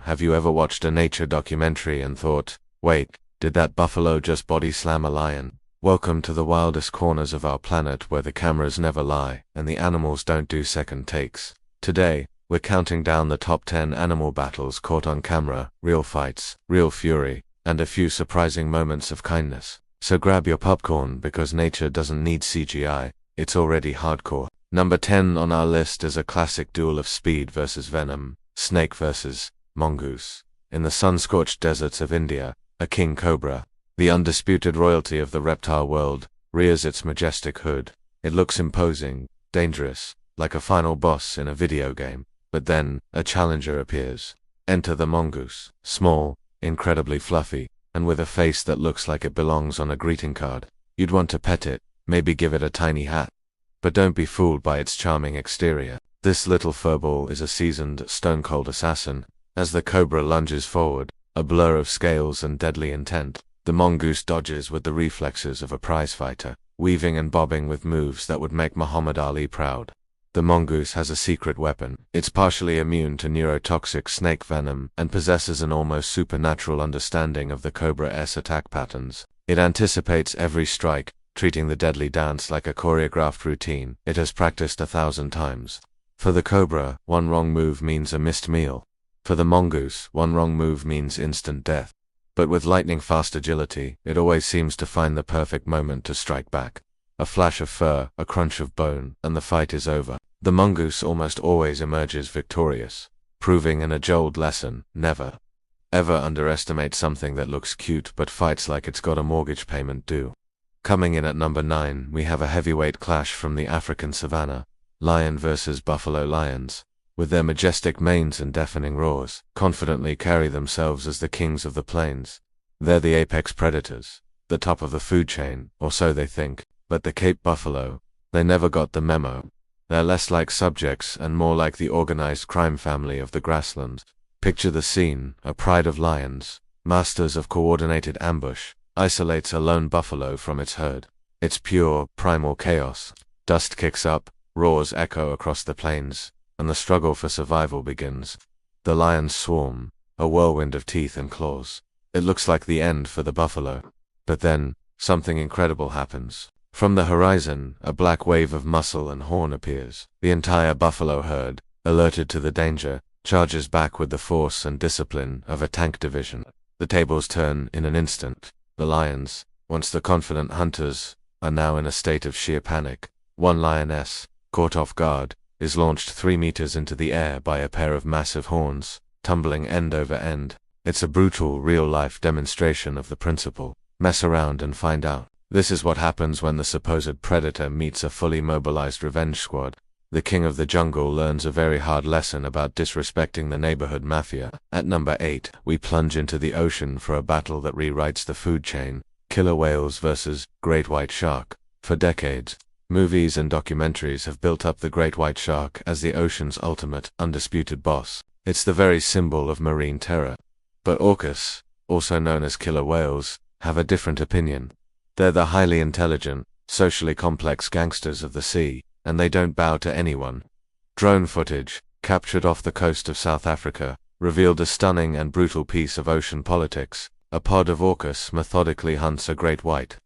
have you ever watched a nature documentary and thought, wait, did that buffalo just body slam a lion? Welcome to the wildest corners of our planet where the cameras never lie and the animals don't do second takes. Today, we're counting down the top 10 animal battles caught on camera, real fights, real fury, and a few surprising moments of kindness. So grab your popcorn because nature doesn't need CGI, it's already hardcore. Number 10 on our list is a classic duel of speed versus venom, snake versus mongoose. In the sun-scorched deserts of India, a king cobra, the undisputed royalty of the reptile world, rears its majestic hood. It looks imposing, dangerous, like a final boss in a video game. But then, a challenger appears. Enter the mongoose, small, incredibly fluffy, and with a face that looks like it belongs on a greeting card. You'd want to pet it, maybe give it a tiny hat. But don't be fooled by its charming exterior. This little furball is a seasoned, stone-cold assassin. As the cobra lunges forward, a blur of scales and deadly intent, the mongoose dodges with the reflexes of a prizefighter, weaving and bobbing with moves that would make Muhammad Ali proud. The mongoose has a secret weapon. It's partially immune to neurotoxic snake venom and possesses an almost supernatural understanding of the cobra's attack patterns. It anticipates every strike, treating the deadly dance like a choreographed routine it has practiced 1,000 times. For the cobra, one wrong move means a missed meal. For the mongoose, one wrong move means instant death. But with lightning-fast agility, it always seems to find the perfect moment to strike back. A flash of fur, a crunch of bone, and the fight is over. The mongoose almost always emerges victorious, proving an age-old lesson: never, ever underestimate something that looks cute but fights like it's got a mortgage payment due. Coming in at number 9, we have a heavyweight clash from the African savannah, lion versus buffalo. Lions, with their majestic manes and deafening roars, confidently carry themselves as the kings of the plains. They're the apex predators, the top of the food chain, or so they think. But the Cape buffalo, they never got the memo. They're less like subjects and more like the organized crime family of the grasslands. Picture the scene: a pride of lions, masters of coordinated ambush, isolates a lone buffalo from its herd. It's pure, primal chaos. Dust kicks up, roars echo across the plains, and the struggle for survival begins. The lions swarm, a whirlwind of teeth and claws. It looks like the end for the buffalo. But then, something incredible happens. From the horizon, a black wave of muscle and horn appears. The entire buffalo herd, alerted to the danger, charges back with the force and discipline of a tank division. The tables turn in an instant. The lions, once the confident hunters, are now in a state of sheer panic. One lioness, caught off guard, is launched 3 meters into the air by a pair of massive horns, tumbling end over end. It's a brutal, real-life demonstration of the principle: mess around and find out. This is what happens when the supposed predator meets a fully mobilized revenge squad. The king of the jungle learns a very hard lesson about disrespecting the neighborhood mafia. At number 8, we plunge into the ocean for a battle that rewrites the food chain: killer whales versus great white shark. For decades, movies and documentaries have built up the great white shark as the ocean's ultimate, undisputed boss. It's the very symbol of marine terror. But orcas, also known as killer whales, have a different opinion. They're the highly intelligent, socially complex gangsters of the sea, and they don't bow to anyone. Drone footage, captured off the coast of South Africa, revealed a stunning and brutal piece of ocean politics. A pod of orcas methodically hunts a great white.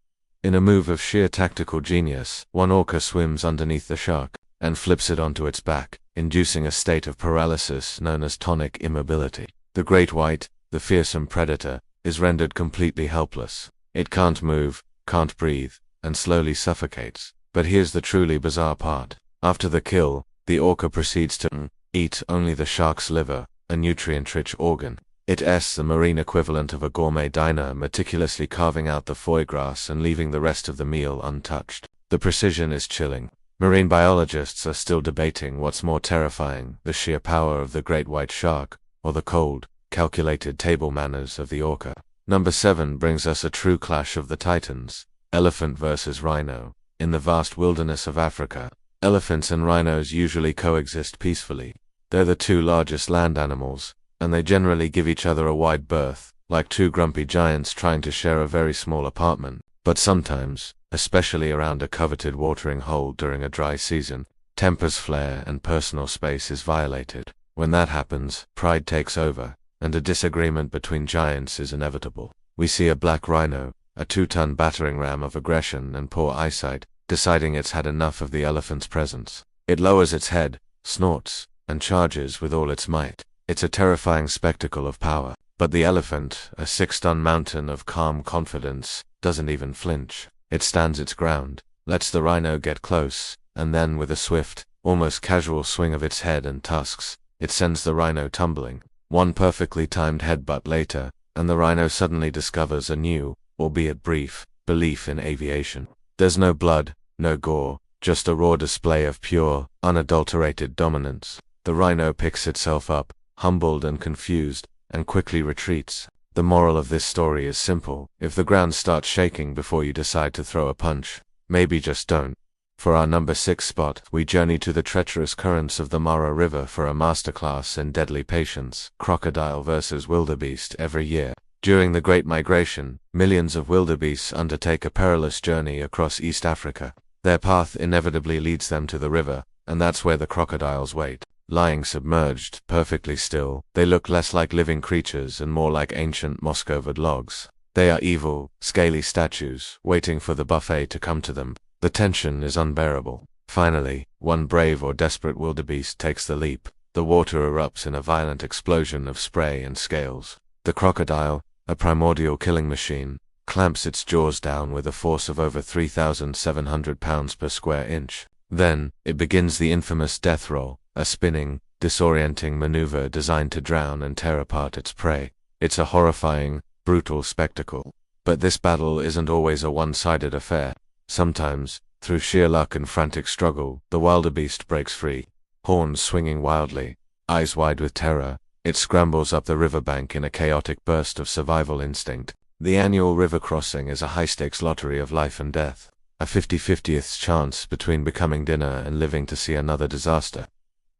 In a move of sheer tactical genius, one orca swims underneath the shark, and flips it onto its back, inducing a state of paralysis known as tonic immobility. The great white, the fearsome predator, is rendered completely helpless. It can't move, can't breathe, and slowly suffocates. But here's the truly bizarre part. After the kill, the orca proceeds to eat only the shark's liver, a nutrient-rich organ. It's the marine equivalent of a gourmet diner meticulously carving out the foie gras and leaving the rest of the meal untouched. The precision is chilling. Marine biologists are still debating what's more terrifying: the sheer power of the great white shark, or the cold, calculated table manners of the orca. Number 7 brings us a true clash of the titans: elephant versus rhino. In the vast wilderness of Africa, elephants and rhinos usually coexist peacefully. They're the 2 largest land animals, and they generally give each other a wide berth, like 2 grumpy giants trying to share a very small apartment. But sometimes, especially around a coveted watering hole during a dry season, tempers flare and personal space is violated. When that happens, pride takes over. and a disagreement between giants is inevitable. We see a black rhino, a 2-ton battering ram of aggression and poor eyesight, deciding it's had enough of the elephant's presence. It lowers its head, snorts, and charges with all its might. It's a terrifying spectacle of power. But the elephant, a 6-ton mountain of calm confidence, doesn't even flinch. It stands its ground, lets the rhino get close, and then with a swift, almost casual swing of its head and tusks, it sends the rhino tumbling. One perfectly timed headbutt later, and the rhino suddenly discovers a new, albeit brief, belief in aviation. There's no blood, no gore, just a raw display of pure, unadulterated dominance. The rhino picks itself up, humbled and confused, and quickly retreats. The moral of this story is simple. If the ground starts shaking before you decide to throw a punch, maybe just don't. For our number 6 spot, we journey to the treacherous currents of the Mara River for a masterclass in deadly patience, crocodile versus wildebeest every year. During the Great Migration, millions of wildebeests undertake a perilous journey across East Africa. Their path inevitably leads them to the river, and that's where the crocodiles wait. Lying submerged, perfectly still, they look less like living creatures and more like ancient moss-covered logs. They are evil, scaly statues, waiting for the buffet to come to them. The tension is unbearable. Finally, one brave or desperate wildebeest takes the leap. The water erupts in a violent explosion of spray and scales. The crocodile, a primordial killing machine, clamps its jaws down with a force of over 3,700 pounds per square inch. Then, it begins the infamous death roll, a spinning, disorienting maneuver designed to drown and tear apart its prey. It's a horrifying, brutal spectacle. But this battle isn't always a one-sided affair. Sometimes, through sheer luck and frantic struggle, the wildebeest breaks free. Horns swinging wildly, eyes wide with terror, it scrambles up the riverbank in a chaotic burst of survival instinct. The annual river crossing is a high-stakes lottery of life and death. A 50-50th chance between becoming dinner and living to see another disaster.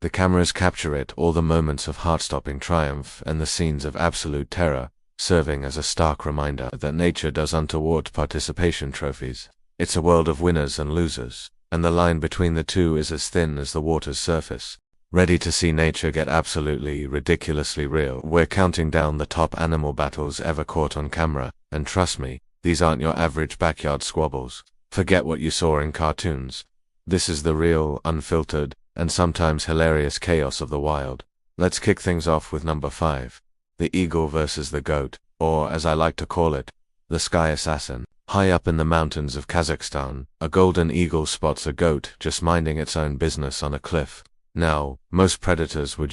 The cameras capture it, all the moments of heart-stopping triumph and the scenes of absolute terror, serving as a stark reminder that nature does untoward participation trophies. It's a world of winners and losers, and the line between the two is as thin as the water's surface. Ready to see nature get absolutely, ridiculously real? We're counting down the top animal battles ever caught on camera, and trust me, these aren't your average backyard squabbles. Forget what you saw in cartoons. This is the real, unfiltered, and sometimes hilarious chaos of the wild. Let's kick things off with number 5. The eagle versus the goat, or as I like to call it, the sky assassin. High up in the mountains of Kazakhstan, a golden eagle spots a goat just minding its own business on a cliff. Now, most predators would,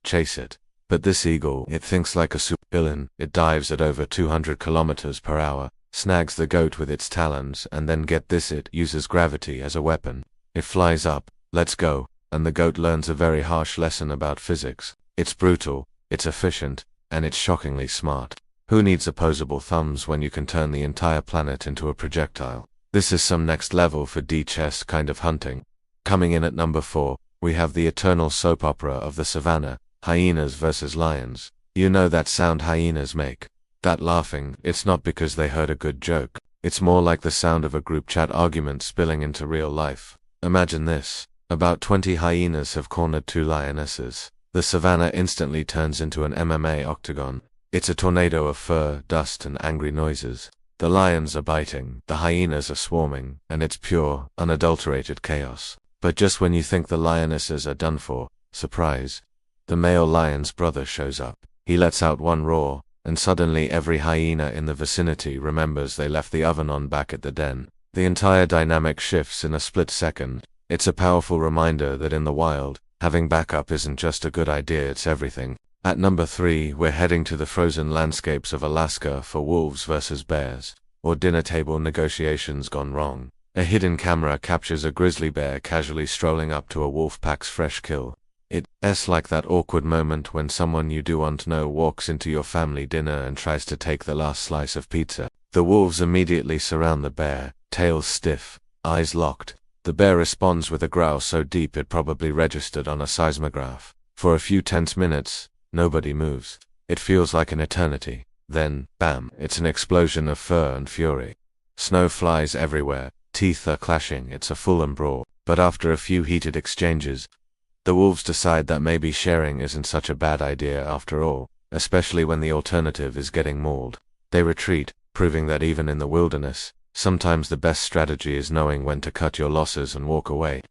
chase it. But this eagle, it thinks like a supervillain. It dives at over 200 kilometers per hour, snags the goat with its talons, and then get this, it uses gravity as a weapon. It flies up, lets go, and the goat learns a very harsh lesson about physics. It's brutal, it's efficient, and it's shockingly smart. Who needs opposable thumbs when you can turn the entire planet into a projectile? This is some next level for D-chess kind of hunting. Coming in at number 4, we have the eternal soap opera of the savannah, hyenas versus lions. You know that sound hyenas make? That laughing, it's not because they heard a good joke. It's more like the sound of a group chat argument spilling into real life. Imagine this. About 20 hyenas have cornered 2 lionesses. The savannah instantly turns into an MMA octagon. It's a tornado of fur, dust, and angry noises. The lions are biting, the hyenas are swarming, and it's pure, unadulterated chaos. But just when you think the lionesses are done for, surprise, the male lion's brother shows up. He lets out one roar, and suddenly every hyena in the vicinity remembers they left the oven on back at the den. The entire dynamic shifts in a split second. It's a powerful reminder that in the wild, having backup isn't just a good idea, it's everything. At number 3, we're heading to the frozen landscapes of Alaska for wolves versus bears, or dinner table negotiations gone wrong. A hidden camera captures a grizzly bear casually strolling up to a wolf pack's fresh kill. It's like that awkward moment when someone you don't know walks into your family dinner and tries to take the last slice of pizza. The wolves immediately surround the bear, tails stiff, eyes locked. The bear responds with a growl so deep it probably registered on a seismograph. For a few tense minutes, nobody moves. It feels like an eternity. Then, bam, it's an explosion of fur and fury. Snow flies everywhere, teeth are clashing, it's a full-on brawl. But after a few heated exchanges, the wolves decide that maybe sharing isn't such a bad idea after all. especially when the alternative is getting mauled. They retreat, proving that even in the wilderness, sometimes the best strategy is knowing when to cut your losses and walk away.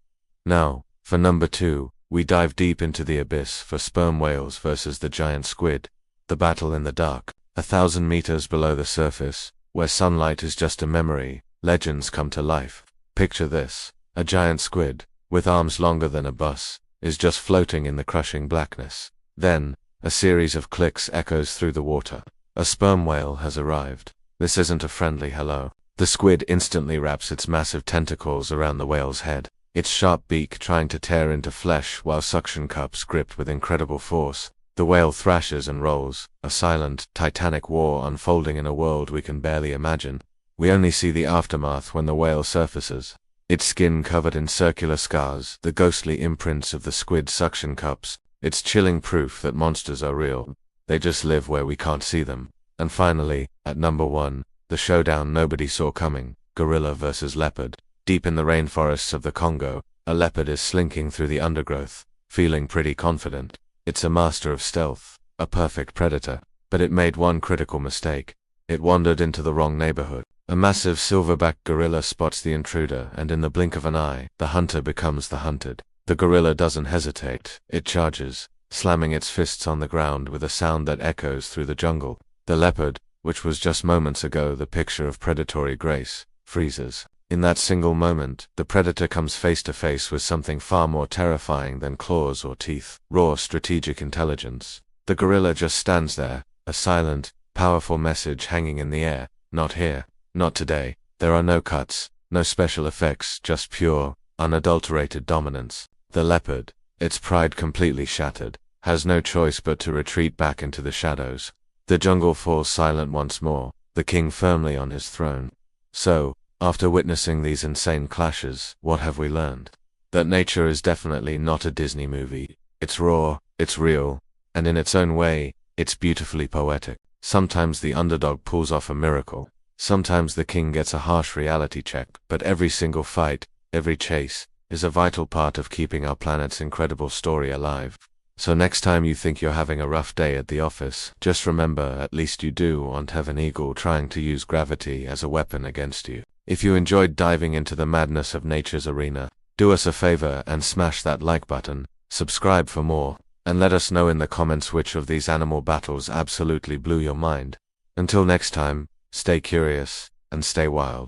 Now, for number 2, we dive deep into the abyss for sperm whales versus the giant squid. The battle in the dark, 1,000 meters below the surface, where sunlight is just a memory, legends come to life. Picture this: a giant squid, with arms longer than a bus, is just floating in the crushing blackness. Then, a series of clicks echoes through the water. A sperm whale has arrived. This isn't a friendly hello. The squid instantly wraps its massive tentacles around the whale's head, its sharp beak trying to tear into flesh while suction cups gripped with incredible force. The whale thrashes and rolls, a silent, titanic war unfolding in a world we can barely imagine. We only see the aftermath when the whale surfaces. Its skin covered in circular scars, the ghostly imprints of the squid's suction cups. It's chilling proof that monsters are real. They just live where we can't see them. And finally, at number 1, the showdown nobody saw coming: gorilla versus leopard. Deep in the rainforests of the Congo, a leopard is slinking through the undergrowth, feeling pretty confident. It's a master of stealth, a perfect predator. But it made one critical mistake. It wandered into the wrong neighborhood. A massive silverback gorilla spots the intruder, and in the blink of an eye, the hunter becomes the hunted. The gorilla doesn't hesitate. It charges, slamming its fists on the ground with a sound that echoes through the jungle. The leopard, which was just moments ago the picture of predatory grace, freezes. In that single moment, the predator comes face to face with something far more terrifying than claws or teeth: raw strategic intelligence. The gorilla just stands there, a silent, powerful message hanging in the air: not here, not today. There are no cuts, no special effects, just pure, unadulterated dominance. The leopard, its pride completely shattered, has no choice but to retreat back into the shadows. The jungle falls silent once more, the king firmly on his throne. So, after witnessing these insane clashes, what have we learned? That nature is definitely not a Disney movie. It's raw, it's real, and in its own way, it's beautifully poetic. Sometimes the underdog pulls off a miracle. Sometimes the king gets a harsh reality check, but every single fight, every chase, is a vital part of keeping our planet's incredible story alive. So next time you think you're having a rough day at the office, just remember at least you do want to have an eagle trying to use gravity as a weapon against you. If you enjoyed diving into the madness of nature's arena, do us a favor and smash that like button, subscribe for more, and let us know in the comments which of these animal battles absolutely blew your mind. Until next time, stay curious, and stay wild.